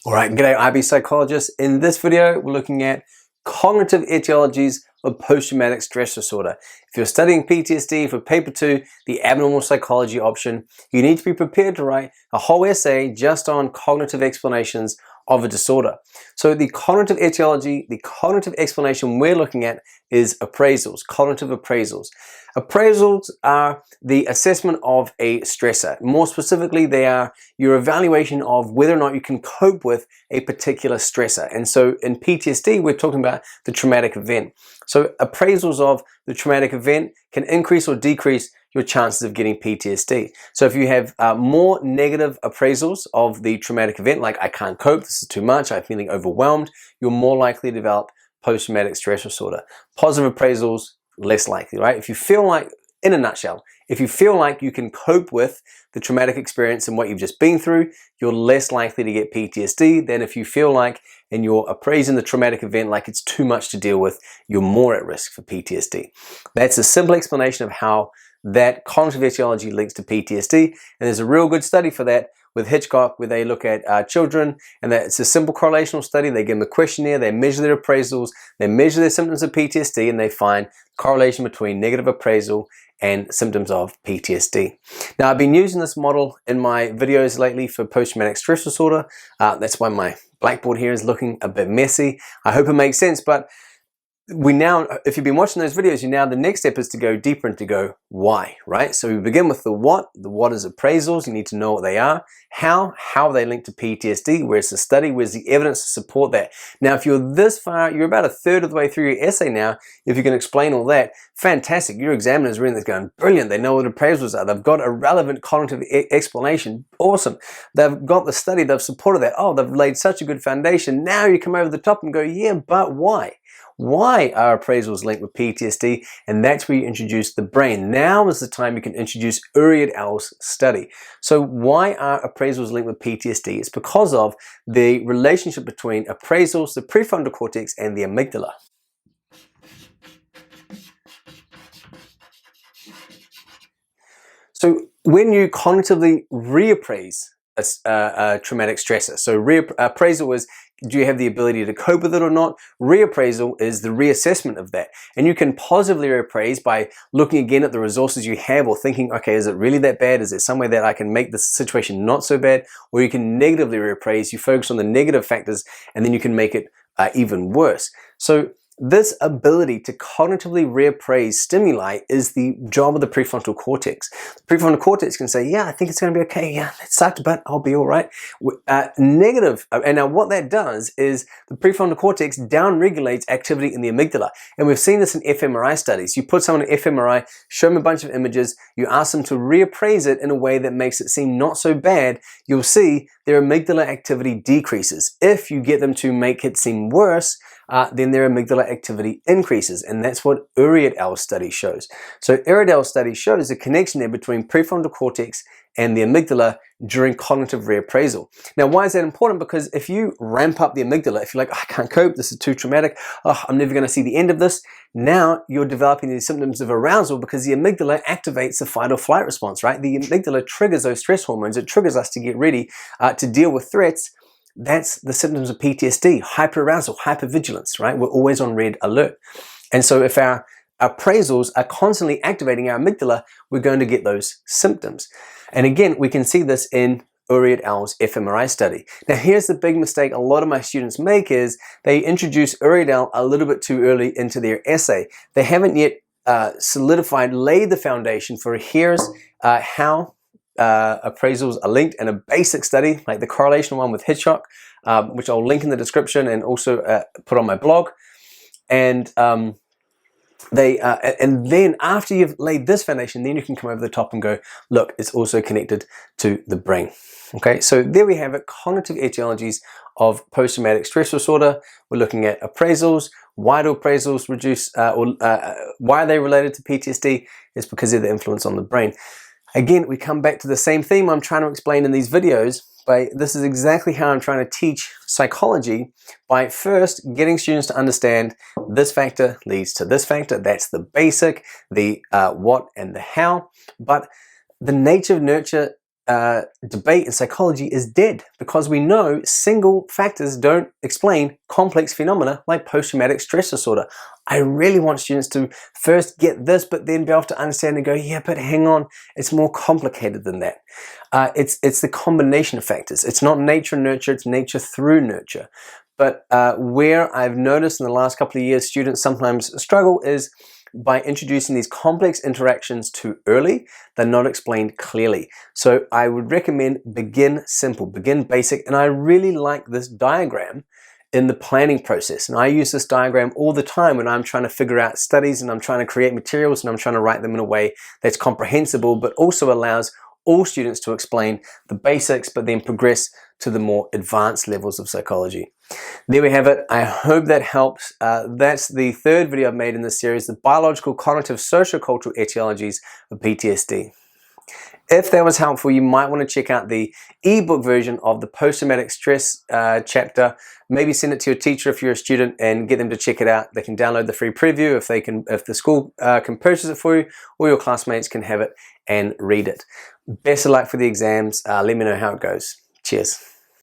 Alright, g'day IB psychologists. In this video, we're looking at cognitive etiologies of post-traumatic stress disorder. If you're studying PTSD for paper 2, the abnormal psychology option, you need to be prepared to write a whole essay just on cognitive explanations of a disorder. So the cognitive etiology, the cognitive explanation we're looking at is appraisals, cognitive appraisals. Appraisals are the assessment of a stressor. More specifically, they are your evaluation of whether or not you can cope with a particular stressor. And so in PTSD, we're talking about the traumatic event. So appraisals of the traumatic event can increase or decrease your chances of getting PTSD. So if you have more negative appraisals of the traumatic event, like I can't cope, this is too much, I'm feeling overwhelmed, you're more likely to develop post-traumatic stress disorder. Positive appraisals, less likely, right? If you feel like, in a nutshell, if you feel like you can cope with the traumatic experience and what you've just been through, you're less likely to get PTSD than if you feel like, and you're appraising the traumatic event like it's too much to deal with, you're more at risk for PTSD. That's a simple explanation of how that cognitive etiology links to PTSD, and there's a real good study for that with Hitchcock where they look at children, and it's a simple correlational study. They give them a questionnaire, they measure their appraisals, they measure their symptoms of PTSD, and they find correlation between negative appraisal and symptoms of PTSD. Now, I've been using this model in my videos lately for post-traumatic stress disorder. That's why my blackboard here is looking a bit messy. I hope it makes sense, but we now, if you've been watching those videos, the next step is to go deeper and to go why, right? So we begin with the what. The what is appraisals. You need to know what they are. How they link to PTSD. Where's the study? Where's the evidence to support that? Now, if you're this far, you're about a third of the way through your essay now. If you can explain all that, fantastic. Your examiner's reading this going, brilliant. They know what appraisals are. They've got a relevant cognitive explanation. Awesome. They've got the study. They've supported that. Oh, they've laid such a good foundation. Now you come over the top and go, yeah, but why? Why are appraisals linked with PTSD? And that's where you introduce the brain. Now is the time you can introduce Uri et al.'s study. So why are appraisals linked with PTSD? It's because of the relationship between appraisals, the prefrontal cortex, and the amygdala. So when you cognitively reappraise a traumatic stressor, so appraisal is, do you have the ability to cope with it or not? Reappraisal is the reassessment of that. And you can positively reappraise by looking again at the resources you have or thinking, okay, is it really that bad? Is there some way that I can make this situation not so bad? Or you can negatively reappraise. You focus on the negative factors and then you can make it even worse. So this ability to cognitively reappraise stimuli is the job of the prefrontal cortex. The prefrontal cortex can say, yeah, I think it's going to be okay. Yeah, that sucked, but I'll be all right. Negative. And now what that does is the prefrontal cortex downregulates activity in the amygdala. And we've seen this in fMRI studies. You put someone in fMRI, show them a bunch of images, you ask them to reappraise it in a way that makes it seem not so bad, you'll see their amygdala activity decreases. If you get them to make it seem worse, then their amygdala activity increases, and that's what Uri et al. Study shows. So Uri et al. Study shows a connection there between prefrontal cortex and the amygdala during cognitive reappraisal. Now, why is that important? Because if you ramp up the amygdala, if you're like, oh, I can't cope, this is too traumatic, oh, I'm never going to see the end of this, now you're developing these symptoms of arousal because the amygdala activates the fight or flight response, right? The amygdala triggers those stress hormones. It triggers us to get ready to deal with threats. That's the symptoms of PTSD, hyperarousal, hypervigilance, right? We're always on red alert. And so if our appraisals are constantly activating our amygdala, we're going to get those symptoms. And again, we can see this in Uri et al.'s fMRI study. Now, here's the big mistake a lot of my students make is they introduce Uri et al. A little bit too early into their essay. They haven't yet laid the foundation for here's how appraisals are linked in a basic study, like the correlation one with Hitchcock, which I'll link in the description and also put on my blog. And then after you've laid this foundation, then you can come over the top and go, look, it's also connected to the brain. Okay, so there we have it, cognitive etiologies of post-traumatic stress disorder. We're looking at appraisals. Why do appraisals reduce, why are they related to PTSD? It's because of the influence on the brain. Again, we come back to the same theme I'm trying to explain in these videos. This is exactly how I'm trying to teach psychology, by first getting students to understand this factor leads to this factor. That's the basic, the what and the how. But the nature of nurture debate in psychology is dead, because we know single factors don't explain complex phenomena like post-traumatic stress disorder. I really want students to first get this, but then be able to understand and go, yeah, but hang on, it's more complicated than that. It's the combination of factors. It's not nature and nurture, it's nature through nurture. But where I've noticed in the last couple of years students sometimes struggle is by introducing these complex interactions too early. They're not explained clearly. So I would recommend begin simple, begin basic. And I really like this diagram in the planning process. And I use this diagram all the time when I'm trying to figure out studies and I'm trying to create materials and I'm trying to write them in a way that's comprehensible, but also allows all students to explain the basics, but then progress to the more advanced levels of psychology. There we have it. I hope that helps. That's the third video I've made in this series, the biological, cognitive, sociocultural etiologies of PTSD. If that was helpful, you might want to check out the ebook version of the post-traumatic stress chapter. Maybe send it to your teacher if you're a student and get them to check it out. They can download the free preview if the school can purchase it for you, or your classmates can have it and read it. Best of luck for the exams. Let me know how it goes. Cheers.